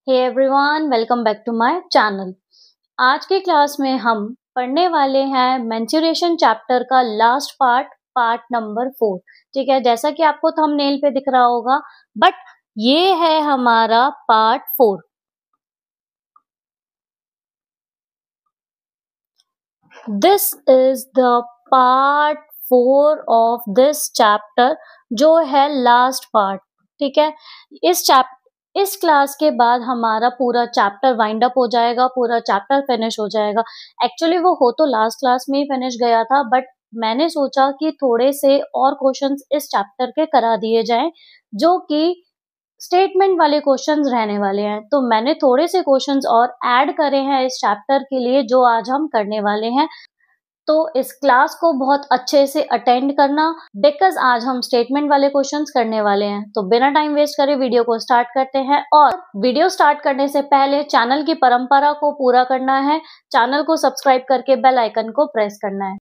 Hey everyone, welcome back to my channel. आज की class में हम पढ़ने वाले हैं मेंस्ट्रुएशन चैप्टर का लास्ट पार्ट नंबर 4। ठीक है, जैसा कि आपको थंबनेल पे दिख रहा होगा, बट ये है हमारा part 4। This is the part 4 of this chapter, जो है लास्ट पार्ट। ठीक है, इस क्लास के बाद हमारा पूरा चैप्टर वाइंड अप हो जाएगा, पूरा चैप्टर फिनिश हो जाएगा। एक्चुअली वो हो तो लास्ट क्लास में ही फिनिश गया था, बट मैंने सोचा कि थोड़े से और क्वेश्चंस इस चैप्टर के करा दिए जाएं, जो कि स्टेटमेंट वाले क्वेश्चंस रहने वाले हैं। तो मैंने थोड़े से क्वेश्चंस और ऐड करे हैं इस चैप्टर के लिए, जो आज हम करने वाले हैं। तो इस क्लास को बहुत अच्छे से अटेंड करना, बिकॉज आज हम स्टेटमेंट वाले क्वेश्चंस करने वाले हैं। तो बिना टाइम वेस्ट करे वीडियो को स्टार्ट करते हैं। और वीडियो स्टार्ट करने से पहले चैनल की परंपरा को पूरा करना है, चैनल को सब्सक्राइब करके बेल आइकन को प्रेस करना है।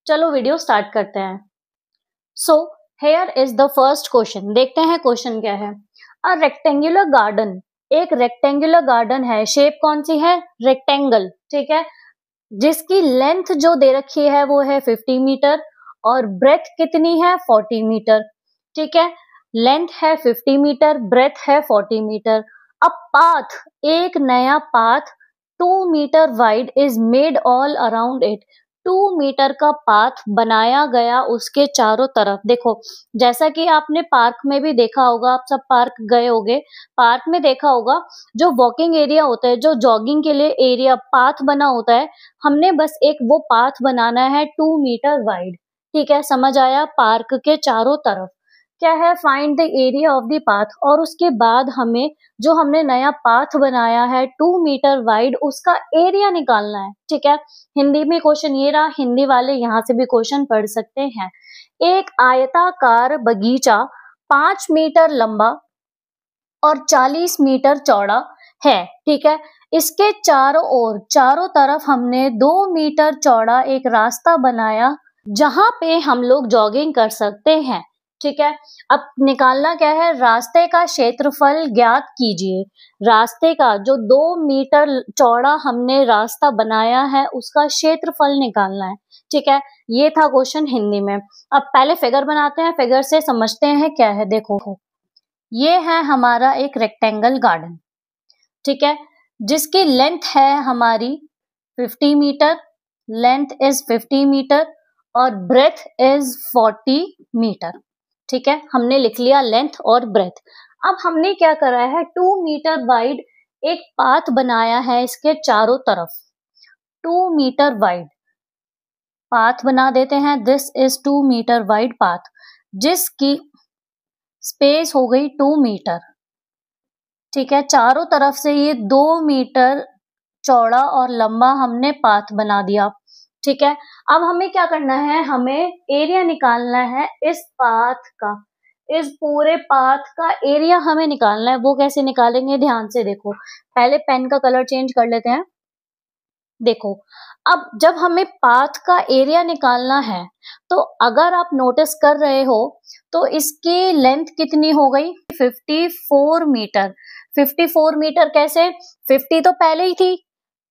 चलो वीडियो स्टार्ट करते हैं। So here is the first question. देखते हैं क्वेश्चन क्या है। अ रेक्टेंगुलर गार्डन, एक रेक्टेंगुलर गार्डन है, शेप कौन सी है? रेक्टेंगल। ठीक है, जिसकी लेंथ जो दे रखी है वो है 50 मीटर और ब्रेथ कितनी है? 40 मीटर। ठीक है, लेंथ है 50 मीटर, ब्रेथ है 40 मीटर। अब पाथ, एक नया path 2 metre wide is made all around it. 2 metre का पाथ बनाया गया उसके चारों तरफ। देखो, जैसा कि आपने पार्क में भी देखा होगा, आप सब पार्क गए होगे, पार्क में देखा होगा, जो वॉकिंग एरिया होता है, जो जॉगिंग के लिए एरिया पाथ बना होता है, हमने बस एक वो पाथ बनाना है 2 मीटर वाइड। ठीक है, समझ आया? पार्क के चारों तरफ क्या है? Find the area of the path. और उसके बाद हमें जो हमने नया पाथ बनाया है 2 मीटर वाइड, उसका एरिया निकालना है। ठीक है, हिंदी में क्वेश्चन ये रहा, हिंदी वाले यहाँ से भी क्वेश्चन पढ़ सकते हैं। एक आयताकार बगीचा 5 मीटर लंबा और 40 मीटर चौड़ा है। ठीक है, इसके चारों ओर, चारों तरफ हमने 2 मीटर चौड़ा एक रास्ता बनाया, जहां पे हम लोग जॉगिंग कर सकते हैं। ठीक है, अब निकालना क्या है? रास्ते का क्षेत्रफल ज्ञात कीजिए। रास्ते का जो 2 मीटर चौड़ा हमने रास्ता बनाया है, उसका क्षेत्रफल निकालना है। ठीक है, ये था क्वेश्चन हिंदी में। अब पहले फिगर बनाते हैं, फिगर से समझते हैं क्या है। देखो, ये है हमारा एक रेक्टेंगल गार्डन। ठीक है, जिसकी लेंथ है हमारी 50 मीटर, लेंथ इज 50 मीटर और ब्रेथ इज 40 मीटर। ठीक है, हमने लिख लिया लेंथ और ब्रेथ। अब हमने क्या करा है? 2 मीटर वाइड एक पाथ बनाया है इसके चारों तरफ। 2 मीटर वाइड पाथ बना देते हैं। This is 2 metre wide path, जिसकी स्पेस हो गई 2 मीटर। ठीक है, चारों तरफ से ये 2 मीटर चौड़ा और लंबा हमने पाथ बना दिया। ठीक है, अब हमें क्या करना है? हमें एरिया निकालना है इस पाथ का, इस पूरे पाथ का एरिया हमें निकालना है। वो कैसे निकालेंगे? ध्यान से देखो, पहले पेन का कलर चेंज कर लेते हैं। देखो, अब जब हमें पाथ का एरिया निकालना है, तो अगर आप नोटिस कर रहे हो, तो इसकी लेंथ कितनी हो गई? 54 मीटर। 54 मीटर कैसे? 50 तो पहले ही थी,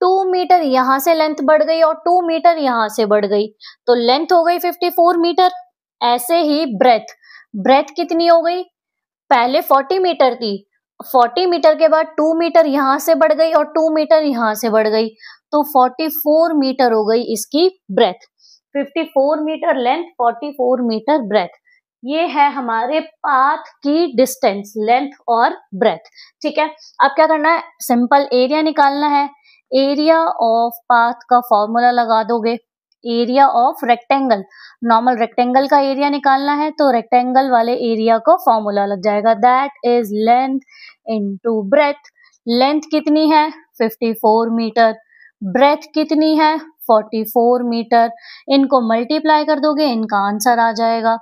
2 मीटर यहां से लेंथ बढ़ गई और 2 मीटर यहां से बढ़ गई, तो लेंथ हो गई 54 मीटर। ऐसे ही ब्रेथ, ब्रेथ कितनी हो गई? पहले 40 मीटर थी, 40 मीटर के बाद 2 मीटर यहां से बढ़ गई और 2 मीटर यहां से बढ़ गई, तो 44 मीटर हो गई इसकी breadth. 54 metre length, 44 metre breadth. ये है हमारे पाथ की डिस्टेंस, लेंथ और ब्रेथ। ठीक है, अब क्या करना है? सिंपल एरिया निकालना है। एरिया ऑफ पाथ का फॉर्मूला लगा दोगे। Area of rectangle, normal rectangle का एरिया निकालना है, तो रेक्टेंगल वाले एरिया को फॉर्मूला लग जाएगा, that is length into breadth. Length कितनी है? 54 मीटर। ब्रेथ कितनी है? 44 मीटर। इनको मल्टीप्लाई कर दोगे, इनका आंसर आ जाएगा।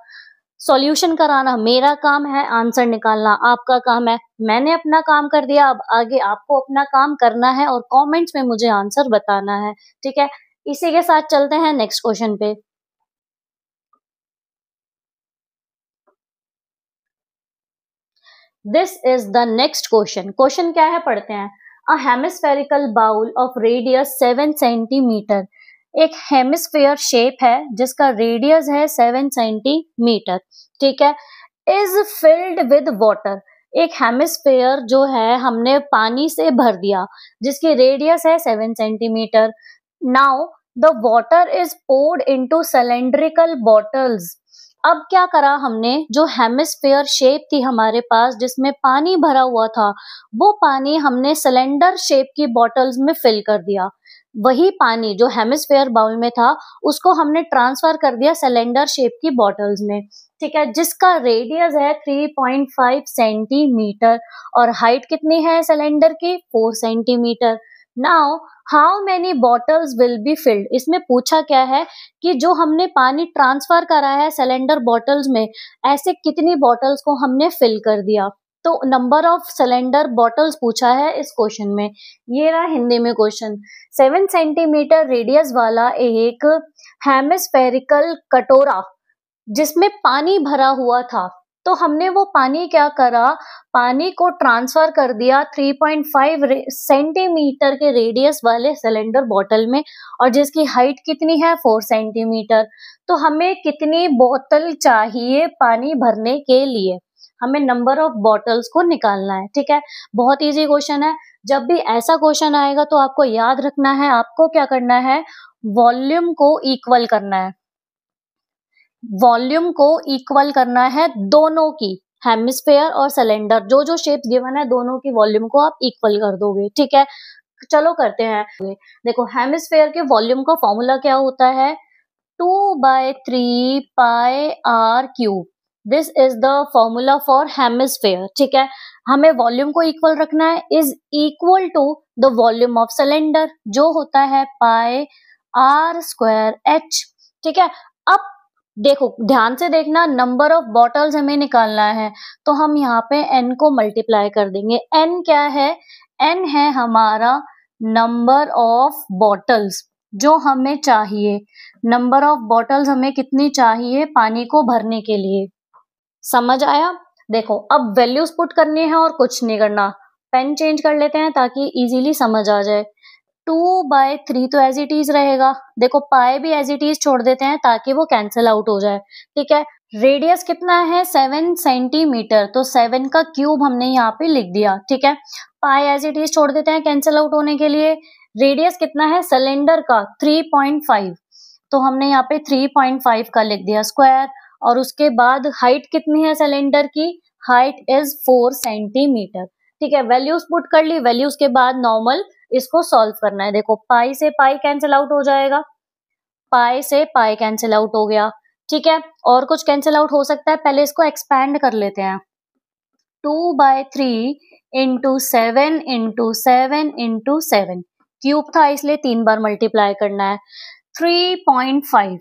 सॉल्यूशन कराना मेरा काम है, आंसर निकालना आपका काम है। मैंने अपना काम कर दिया, अब आगे आपको अपना काम करना है और कमेंट्स में मुझे आंसर बताना है। ठीक है, इसी के साथ चलते हैं नेक्स्ट क्वेश्चन पे। This is the next question. Question क्या है पढ़ते हैं। A hemispherical bowl of radius 7 centimetre, एक हेमिस्फेयर शेप है जिसका रेडियस है 7 सेंटीमीटर, ठीक है, इज फिल्ड विद वाटर। एक हेमिस्फेयर जो है हमने पानी से भर दिया जिसकी रेडियस है 7 centimetre. Now the water is poured into cylindrical bottles. अब क्या करा हमने, जो हेमिस्फेयर शेप थी हमारे पास जिसमें पानी भरा हुआ था, वो पानी हमने सिलेंडर शेप की बॉटल्स में फिल कर दिया। वही पानी जो हेमिस्फेयर बाउल में था उसको हमने ट्रांसफर कर दिया सिलेंडर शेप की बॉटल्स में, ठीक है, जिसका रेडियस है 3.5 सेंटीमीटर और हाइट कितनी है सिलेंडर की, 4 centimetre. Now how many bottles will be filled. इसमें पूछा क्या है कि जो हमने पानी ट्रांसफर करा है सिलेंडर बॉटल्स में, ऐसे कितनी बॉटल्स को हमने फिल कर दिया। तो नंबर ऑफ सिलेंडर बॉटल्स पूछा है इस क्वेश्चन में। ये रहा हिंदी में क्वेश्चन। 7 सेंटीमीटर रेडियस वाला एक हेमिस्फेरिकल कटोरा जिसमें पानी भरा हुआ था, तो हमने वो पानी क्या करा, पानी को ट्रांसफर कर दिया 3.5 सेंटीमीटर के रेडियस वाले सिलेंडर बॉटल में और जिसकी हाइट कितनी है 4 सेंटीमीटर। तो हमें कितनी बोतल चाहिए पानी भरने के लिए, हमें नंबर ऑफ बॉटल्स को निकालना है, ठीक है। बहुत इजी क्वेश्चन है। जब भी ऐसा क्वेश्चन आएगा तो आपको याद रखना है, आपको क्या करना है, वॉल्यूम को इक्वल करना है। वॉल्यूम को इक्वल करना है दोनों की, हेमिस्फेयर और सिलेंडर, जो जो शेप्स गिवन है दोनों की वॉल्यूम को आप इक्वल कर दोगे, ठीक है। चलो करते हैं। देखो हेमिस्फेयर के वॉल्यूम का फॉर्मूला क्या होता है, 2/3 pi r cube. This is the formula for hemisphere, ठीक है। हमें वॉल्यूम को इक्वल रखना है, is equal to the volume of cylinder जो होता है पाई आर स्क्वायर एच, ठीक है। अब देखो ध्यान से देखना, नंबर ऑफ बॉटल्स हमें निकालना है तो हम यहाँ पे n को मल्टीप्लाई कर देंगे। n क्या है, n है हमारा नंबर ऑफ बॉटल्स जो हमें चाहिए। नंबर ऑफ बॉटल्स हमें कितनी चाहिए पानी को भरने के लिए, समझ आया। देखो अब वैल्यूज पुट करनी है और कुछ नहीं करना, पेन चेंज कर लेते हैं ताकि इजीली समझ आ जाए। 2/3 तो एज इट इज रहेगा, देखो पाई भी एज इट इज छोड़ देते हैं ताकि वो कैंसिल आउट हो जाए, ठीक है। रेडियस कितना है 7 सेंटीमीटर, तो 7 का क्यूब हमने यहाँ पे लिख दिया, ठीक है। पाई एज इट इज छोड़ देते हैं कैंसिल आउट होने के लिए। रेडियस कितना है सिलेंडर का 3.5, तो हमने यहाँ पे 3.5 का लिख दिया स्क्वायर, और उसके बाद हाइट कितनी है सिलेंडर की, हाइट इज 4 सेंटीमीटर, ठीक है। वैल्यूज पुट कर ली, वैल्यूज के बाद नॉर्मल इसको सॉल्व करना है। देखो पाई से पाई कैंसिल आउट हो जाएगा, पाई से पाई कैंसिल आउट हो गया, ठीक है। और कुछ कैंसिल आउट हो सकता है, पहले इसको एक्सपैंड कर लेते हैं। 2/3 इंटू 7 इंटू 7 इंटू 7, क्यूब था इसलिए 3 बार मल्टीप्लाई करना है। 3.5,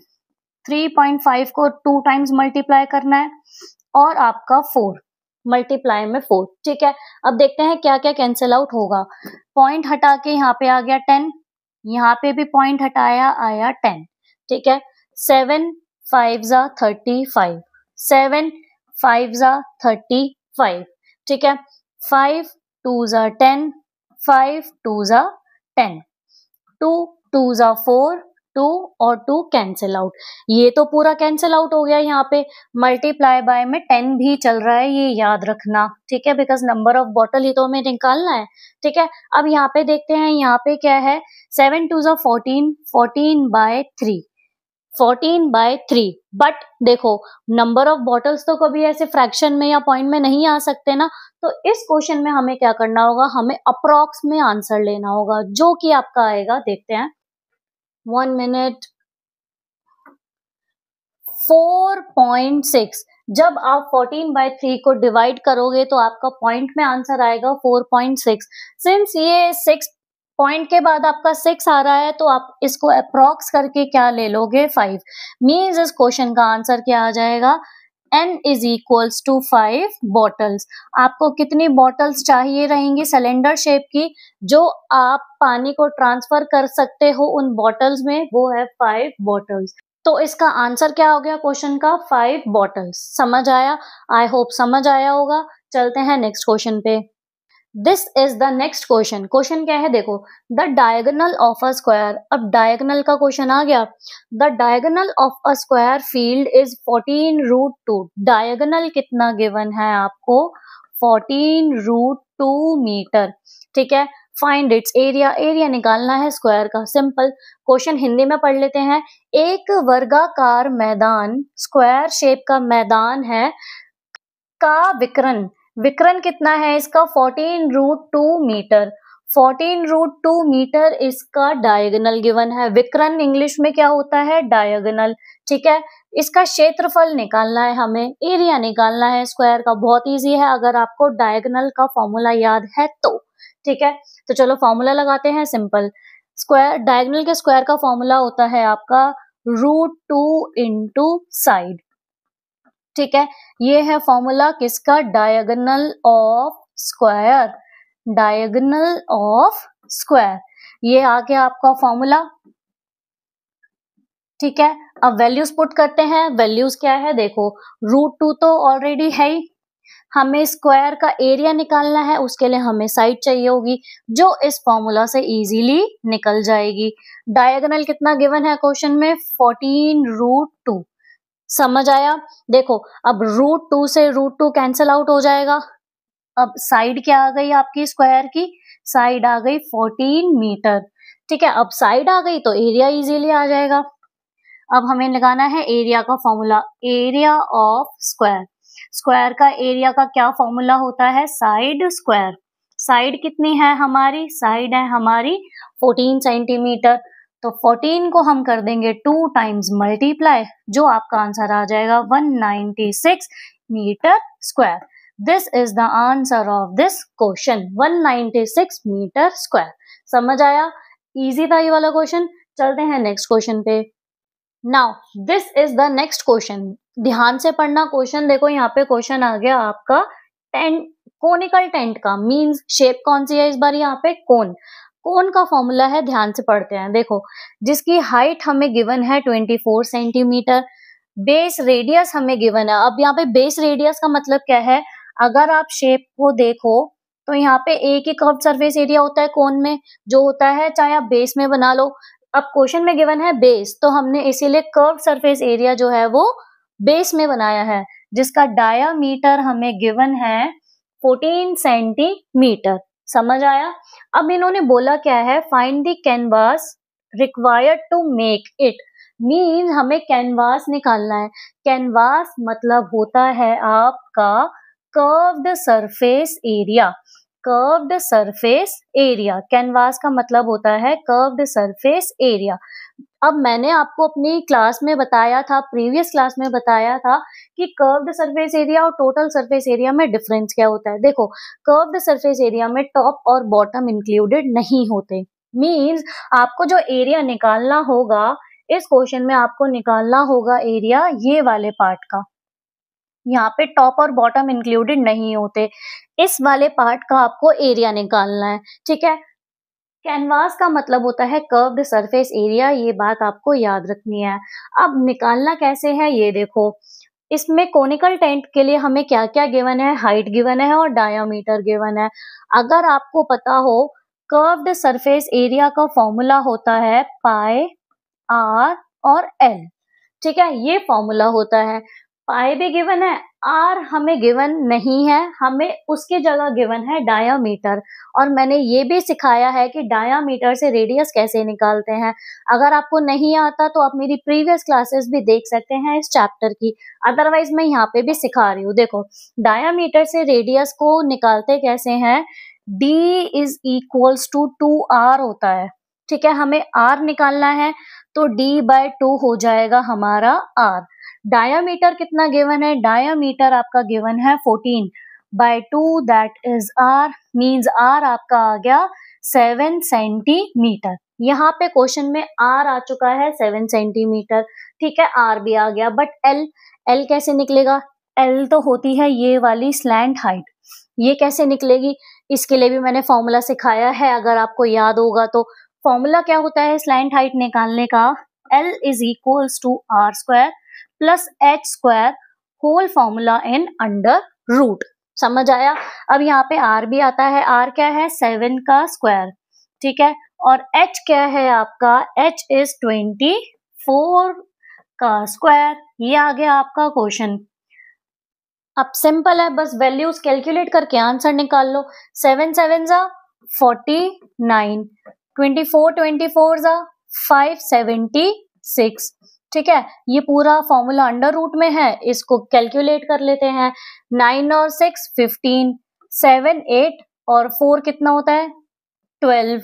3.5 को 2 टाइम्स मल्टीप्लाई करना है और आपका 4 मल्टीप्लाई में 4, ठीक है। अब देखते हैं क्या क्या कैंसिल आउट होगा। पॉइंट हटा के यहाँ पे आ गया 10, यहाँ पे भी पॉइंट हटाया आया 10, ठीक है। 7 5 35, 7 5 35, ठीक है। 5 2 10, 5 2 10, 2 2 4, 2 और 2 कैंसिल आउट। ये तो पूरा कैंसिल आउट हो गया, यहाँ पे मल्टीप्लाई बाय में 10 भी चल रहा है, ये याद रखना, ठीक है, बिकॉज नंबर ऑफ बॉटल ही तो हमें निकालना है, ठीक है। अब यहाँ पे देखते हैं, यहाँ पे क्या है, 7 2 14, 14/3, 14/3। बट देखो नंबर ऑफ बॉटल्स तो कभी ऐसे फ्रैक्शन में या पॉइंट में नहीं आ सकते ना, तो इस क्वेश्चन में हमें क्या करना होगा, हमें अप्रॉक्स में आंसर लेना होगा जो कि आपका आएगा, देखते हैं 1 मिनट, 4.6। जब आप 14/3 को डिवाइड करोगे तो आपका पॉइंट में आंसर आएगा 4.6। सिंस ये 6 पॉइंट के बाद आपका 6 आ रहा है तो आप इसको अप्रॉक्स करके क्या ले लोगे, 5। मीन्स इस क्वेश्चन का आंसर क्या आ जाएगा, n is equals to 5 bottles. आपको कितनी बॉटल्स चाहिए रहेंगी सिलेंडर शेप की जो आप पानी को ट्रांसफर कर सकते हो उन बॉटल्स में, वो है 5 बॉटल्स। तो इसका आंसर क्या हो गया क्वेश्चन का, 5 बॉटल्स। समझ आया, आई होप समझ आया होगा। चलते हैं नेक्स्ट क्वेश्चन पे। This is the next question. Question क्या है देखो, the diagonal of a square. अब डायगोनल का क्वेश्चन आ गया। The diagonal of a square field is 14√2। Diagonal कितना गिवन है आपको, 14√2 मीटर। ठीक है, फाइंड इट्स एरिया। एरिया निकालना है स्क्वायर का, सिंपल। क्वेश्चन हिंदी में पढ़ लेते हैं। एक वर्गाकार मैदान, स्क्वायर शेप का मैदान है, का विकर्ण, विकर्ण कितना है इसका, 14√2 मीटर। 14√2 मीटर इसका डायगोनल गिवन है। विकर्ण इंग्लिश में क्या होता है, डायगोनल। ठीक है, इसका क्षेत्रफल निकालना है हमें, एरिया निकालना है स्क्वायर का। बहुत इजी है अगर आपको डायगोनल का फॉर्मूला याद है तो। ठीक है, तो चलो फॉर्मूला लगाते हैं, सिंपल। स्क्वायर, डायगोनल के स्क्वायर का फॉर्मूला होता है आपका √2 इंटू साइड। ठीक है, ये है फॉर्मूला किसका, diagonal of square, diagonal of square. ये आ गया आपका फॉर्मूला। ठीक है, अब वैल्यूज पुट करते हैं। वैल्यूज क्या है देखो, √2 तो ऑलरेडी है ही, हमें स्क्वायर का एरिया निकालना है, उसके लिए हमें साइड चाहिए होगी, जो इस फॉर्मूला से इजीली निकल जाएगी। डायगोनल कितना गिवन है क्वेश्चन में, 14√2। समझ आया। देखो अब √2 से √2 कैंसिल आउट हो जाएगा। अब साइड क्या आ गई आपकी स्क्वायर की, साइड आ गई 14 मीटर। ठीक है, अब साइड आ गई तो एरिया इजीली आ जाएगा। अब हमें लगाना है एरिया का formula, area of square. Square का एरिया का क्या फॉर्मूला होता है, साइड स्क्वायर। साइड कितनी है हमारी, साइड है हमारी 14 सेंटीमीटर। तो 14 को हम कर देंगे 2 टाइम्स मल्टीप्लाई, जो आपका आंसर आ जाएगा 196 metre square. This is the answer of this question, 196 metre square. समझ आया, इजी था ये वाला क्वेश्चन। चलते हैं नेक्स्ट क्वेश्चन पे। Now this is the next question. ध्यान से पढ़ना क्वेश्चन। देखो यहाँ पे क्वेश्चन आ गया आपका टेंट, कोनिकल टेंट का। मींस शेप कौन सी है इस बार, यहाँ पे कोन। कोन का फॉर्मूला है, ध्यान से पढ़ते हैं। देखो जिसकी हाइट हमें गिवन है 24 सेंटीमीटर, बेस रेडियस हमें गिवन है। अब यहाँ पे बेस रेडियस का मतलब क्या है, अगर आप शेप को देखो तो यहाँ पे एक ही कर्व सरफेस एरिया होता है कोन में, जो होता है चाहे आप बेस में बना लो। अब क्वेश्चन में गिवन है बेस, तो हमने इसीलिए कर्व सरफेस एरिया जो है वो बेस में बनाया है, जिसका डायामीटर हमें गिवन है 14 सेंटीमीटर। समझ आया। अब इन्होंने बोला क्या है, find the canvas required to make it. Mean हमें कैनवास निकालना है। कैनवास मतलब होता है आपका curved surface area, curved surface area. Canvas का मतलब होता है कर्व्ड सरफेस एरिया। अब मैंने आपको अपनी क्लास में बताया था, प्रीवियस क्लास में बताया था कि कर्व्ड सरफेस एरिया और टोटल सरफेस एरिया में डिफरेंस क्या होता है। देखो कर्व्ड सरफेस एरिया में टॉप और बॉटम इंक्लूडेड नहीं होते। मींस आपको जो एरिया निकालना होगा इस क्वेश्चन में, आपको निकालना होगा एरिया ये वाले पार्ट का। यहाँ पे टॉप और बॉटम इंक्लूडेड नहीं होते, इस वाले पार्ट का आपको एरिया निकालना है। ठीक है, कैनवास का मतलब होता है कर्व्ड सरफेस एरिया, ये बात आपको याद रखनी है। अब निकालना कैसे है ये देखो, इसमें कोनिकल टेंट के लिए हमें क्या क्या गिवन है, हाइट गिवन है और डायामीटर गिवन है। अगर आपको पता हो कर्व्ड सरफेस एरिया का फॉर्मूला होता है पाई आर और एल। ठीक है, ये फॉर्मूला होता है। पाई भी गिवन है, आर हमें गिवन नहीं है, हमें उसकी जगह गिवन है डायामीटर। और मैंने ये भी सिखाया है कि डायामीटर से रेडियस कैसे निकालते हैं। अगर आपको नहीं आता तो आप मेरी प्रीवियस क्लासेस भी देख सकते हैं इस चैप्टर की, अदरवाइज मैं यहाँ पे भी सिखा रही हूँ। देखो डायामीटर से रेडियस को निकालते कैसे हैं, d is equals to 2r होता है। ठीक है, हमें r निकालना है तो d/2 हो जाएगा हमारा r। डायामीटर कितना गिवन है, डायामीटर आपका गिवन है 14/2 that is r, means r आपका आ गया 7 सेंटीमीटर। यहाँ पे क्वेश्चन में r आ चुका है 7 सेंटीमीटर। ठीक है, r भी आ गया, बट l कैसे निकलेगा, l तो होती है ये वाली स्लैंट हाइट, ये कैसे निकलेगी, इसके लिए भी मैंने फॉर्मूला सिखाया है अगर आपको याद होगा तो। फॉर्मूला क्या होता है स्लैंट हाइट निकालने का, l is equals to r square plus h square whole formula in under root. समझ आया। अब यहाँ पे r भी आता है, r क्या है 7 का स्क्वायर, ठीक है, और h क्या है आपका, h इज 24 का स्क्वायर। ये आ गया आपका क्वेश्चन। अब सिंपल है, बस वैल्यूज कैलकुलेट करके आंसर निकाल लो। 7 7 जा 49, 24 24 जा 576, ठीक है। ये पूरा फॉर्मूला अंडर रूट में है, इसको कैलकुलेट कर लेते हैं। 9 और 6 15, 7 8 और 4 कितना होता है 12,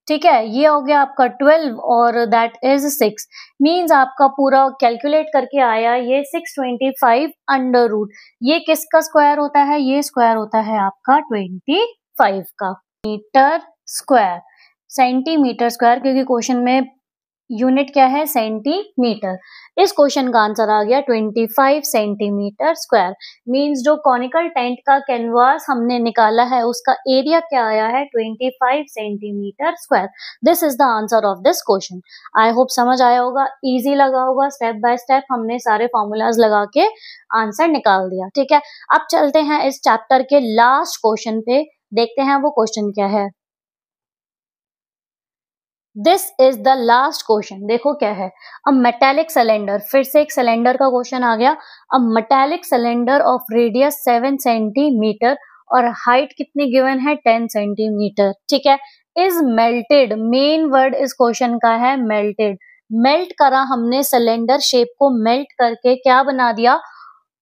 ठीक है। ये हो गया आपका 12 और दैट इज 6, मींस आपका पूरा कैलकुलेट करके आया ये 625 अंडर रूट। ये किसका स्क्वायर होता है, ये स्क्वायर होता है आपका 25 का। मीटर स्क्वायर, सेंटीमीटर स्क्वायर, क्योंकि क्वेश्चन में यूनिट क्या है सेंटीमीटर। इस क्वेश्चन का आंसर आ गया 25 सेंटीमीटर स्क्वायर। मींस जो कॉनिकल टेंट का कैनवास हमने निकाला है उसका एरिया क्या आया है 25 centimetre square. This is the answer of this question. I hope समझ आया होगा, इजी लगा होगा। स्टेप बाय स्टेप हमने सारे फॉर्मूलाज लगा के आंसर निकाल दिया, ठीक है। अब चलते हैं इस चैप्टर के लास्ट क्वेश्चन पे, देखते हैं वो क्वेश्चन क्या है। This is the last question. देखो क्या है, अ मेटेलिक सिलेंडर, फिर से एक सिलेंडर का क्वेश्चन आ गया। A metallic cylinder of radius 7 centimetre और हाइट कितनी गिवन है 10 सेंटीमीटर, ठीक है। इज मेल्टेड, मेन वर्ड इस क्वेश्चन का है मेल्टेड। मेल्ट करा हमने सिलेंडर शेप को, मेल्ट करके क्या बना दिया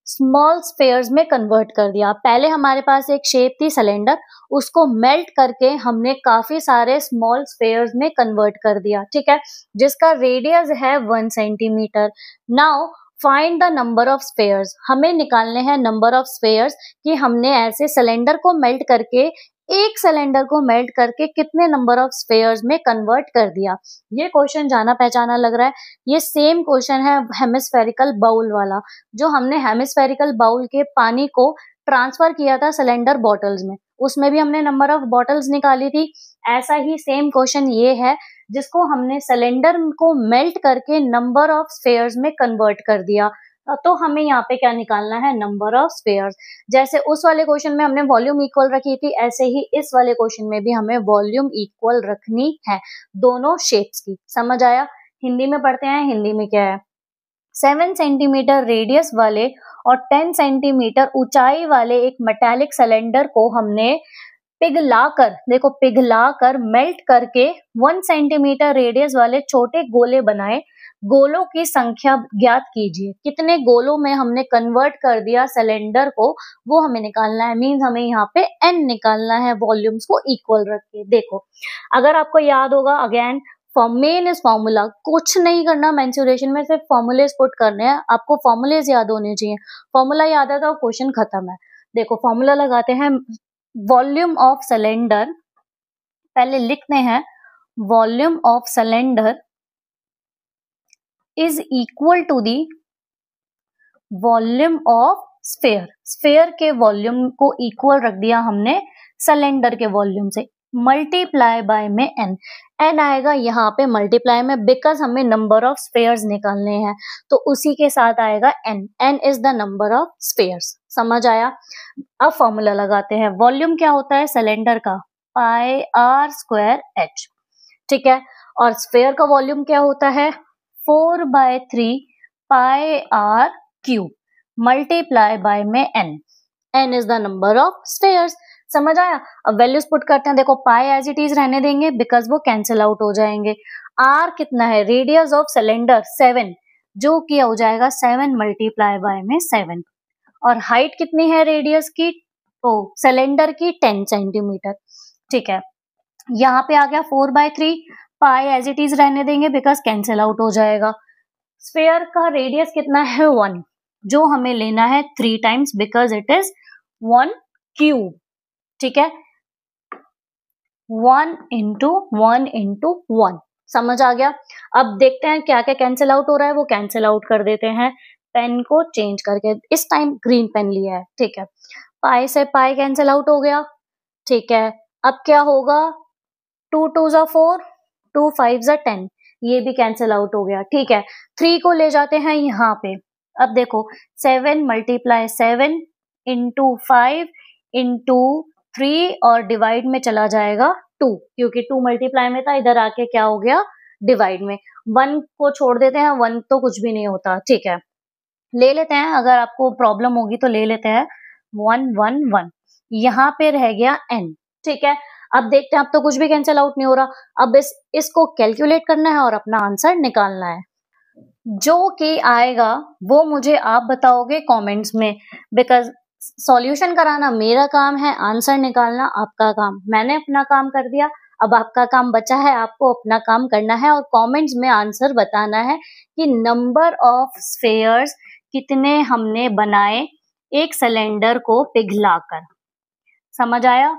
स्मॉल स्फेयर्स में कन्वर्ट कर दिया। पहले हमारे पास एक शेप थी सिलेंडर, उसको मेल्ट करके हमने काफी सारे स्मॉल स्फेयर्स में कन्वर्ट कर दिया, ठीक है, जिसका रेडियस है 1 centimetre. Now find the number of spheres, हमें निकालने हैं नंबर ऑफ स्फेयर्स कि हमने ऐसे सिलेंडर को मेल्ट करके, एक सिलेंडर को मेल्ट करके कितने नंबर ऑफ स्फेयर्स में कन्वर्ट कर दिया। ये क्वेश्चन जाना पहचाना लग रहा है। ये सेम क्वेश्चन है हेमिस्फेरिकल बाउल वाला, जो हमने हेमिस्फेरिकल बाउल के पानी को ट्रांसफर किया था सिलेंडर बॉटल्स में, उसमें भी हमने नंबर ऑफ बॉटल्स निकाली थी। ऐसा ही सेम क्वेश्चन ये है, जिसको हमने सिलेंडर को मेल्ट करके नंबर ऑफ स्फेयर्स में कन्वर्ट कर दिया। तो हमें यहाँ पे क्या निकालना है नंबर ऑफ स्फेयर्स। जैसे उस वाले क्वेश्चन में हमने वॉल्यूम इक्वल रखी थी, ऐसे ही इस वाले क्वेश्चन में भी हमें वॉल्यूम इक्वल रखनी है दोनों शेप्स की। समझ आया। हिंदी में पढ़ते हैं, हिंदी में क्या है। 7 सेंटीमीटर रेडियस वाले और 10 सेंटीमीटर ऊंचाई वाले एक मेटालिक सिलेंडर को हमने पिघलाकर, देखो पिघलाकर मेल्ट करके 1 सेंटीमीटर रेडियस वाले छोटे गोले बनाए। गोलों की संख्या ज्ञात कीजिए। कितने गोलों में हमने कन्वर्ट कर दिया सिलेंडर को, वो हमें निकालना है। मींस हमें यहाँ पे n निकालना है वॉल्यूम्स को इक्वल रख के। देखो अगर आपको याद होगा, अगेन मेन इज फॉर्मूला, कुछ नहीं करना मेंसुरेशन में, सिर्फ फॉर्मूलेज पुट करने हैं। आपको फॉर्मूलेज याद होने चाहिए, फॉर्मूला याद है तो क्वेश्चन खत्म है। देखो फॉर्मूला लगाते हैं, वॉल्यूम ऑफ सिलेंडर, पहले लिखते हैं volume of cylinder is equal to the volume of sphere. Sphere के वॉल्यूम को इक्वल रख दिया हमने सिलेंडर के वॉल्यूम से, मल्टीप्लाई बाय में n। n आएगा यहाँ पे मल्टीप्लाई में, बिकॉज हमें नंबर ऑफ स्फेयर्स निकालने हैं, तो उसी के साथ आएगा n। n is the number of spheres. समझ आया। अब फॉर्मूला लगाते हैं। वॉल्यूम क्या होता है सिलेंडर का, पाई आर स्क्वायर h, ठीक है। और स्फेयर का वॉल्यूम क्या होता है 4/3 पाई आर क्यूब, मल्टीप्लाई बाय में n। n is the number of spheres. समझ आया। अब वैल्यूज पुट करते हैं। देखो पाई एज इट इज रहने देंगे बिकॉज वो कैंसिल आउट हो जाएंगे। r कितना है, रेडियस ऑफ सिलेंडर 7, जो कि हो जाएगा 7 मल्टीप्लाई बाय में 7। और हाइट कितनी है रेडियस की, तो सिलेंडर की 10 सेंटीमीटर, ठीक है। यहाँ पे आ गया 4/3, पाई एज इट इज रहने देंगे बिकॉज कैंसिल आउट हो जाएगा। स्फेयर का रेडियस कितना है 1, जो हमें लेना है 3 times because it is 1 cube, ठीक है। 1 इंटू 1 इंटू 1। समझ आ गया। अब देखते हैं क्या क्या कैंसिल आउट हो रहा है, वो कैंसिल आउट कर देते हैं पेन को चेंज करके। इस टाइम ग्रीन पेन लिया है, ठीक है। पाई से पाई कैंसिल आउट हो गया, ठीक है। अब क्या होगा, 2 2 जा 4, 2 5 जा 10, ये भी कैंसिल आउट हो गया, ठीक है। 3 को ले जाते हैं यहाँ पे। अब देखो 7 मल्टीप्लाई 7 इंटू 5 इंटू 3 और डिवाइड में चला जाएगा 2, क्योंकि 2 मल्टीप्लाई में था, इधर आके क्या हो गया डिवाइड में। 1 को छोड़ देते हैं, 1 तो कुछ भी नहीं होता, ठीक है। ले लेते हैं, अगर आपको प्रॉब्लम होगी तो ले लेते हैं 1 1 1, यहाँ पे रह गया n, ठीक है। अब देखते हैं, अब तो कुछ भी कैंसिल आउट नहीं हो रहा, अब इसको कैलकुलेट करना है और अपना आंसर निकालना है। जो कि आएगा वो मुझे आप बताओगे कमेंट्स में, बिकॉज सॉल्यूशन कराना मेरा काम है, आंसर निकालना आपका काम। मैंने अपना काम कर दिया, अब आपका काम बचा है, आपको अपना काम करना है और कमेंट्स में आंसर बताना है कि नंबर ऑफ स्फेयर्स कितने हमने बनाए एक सिलेंडर को पिघलाकर। समझ आया?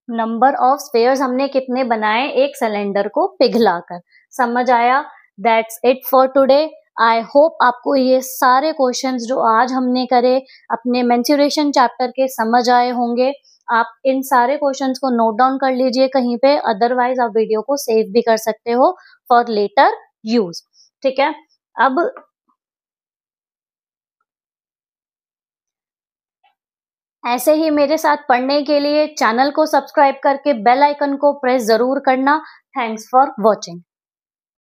नंबर ऑफ स्फेयर्स हमने कितने बनाए एक सिलेंडर को पिघलाकर। समझ आया? That's it for today. I hope आपको ये सारे क्वेश्चंस जो आज हमने करे अपने मेंसुरेशन चैप्टर के समझ आए होंगे। आप इन सारे क्वेश्चंस को नोट डाउन कर लीजिए कहीं पे, अदरवाइज आप वीडियो को सेव भी कर सकते हो फॉर लेटर यूज, ठीक है। अब ऐसे ही मेरे साथ पढ़ने के लिए चैनल को सब्सक्राइब करके बेल आइकन को प्रेस जरूर करना। Thanks for watching.